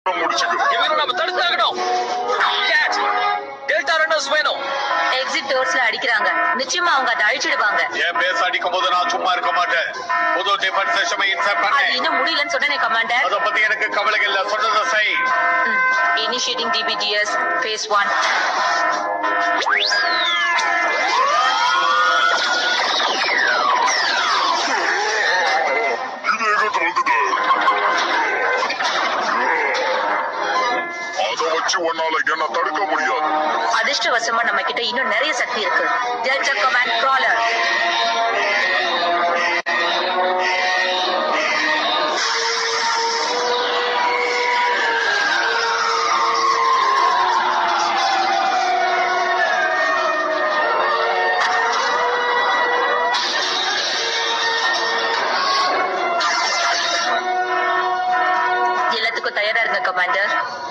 இவரை நம்ம தடுத்தாகணும். Catch. Delta runners வேணும். எக்ஸிட் டோர்ஸ்ல அடிக்கிறாங்க. நிச்சயமா அவங்க அதை அழிச்சிடுவாங்க. என் பேச அடிக்கும் போது நான் சும்மா இருக்க மாட்டேன். புது டிஃபென்ஸ் சிஸ்டமை இன்சர்ட் அது பண்ணேன். இன்னும் முடியலன்னு சொன்னேனே கமாண்டர். அத பத்தி எனக்கு கவலை இல்ல. சொல்றத செய். Initiating TPDS phase 1. உன்னால என்ன தடுக்க முடியாது. அதிர்ஷ்டவசமா நம்ம கிட்ட இன்னும் நிறைய சக்தி இருக்கு. Delta command crawler. எல்லாத்துக்கும் தயாரா இருங்க கமாண்டர்.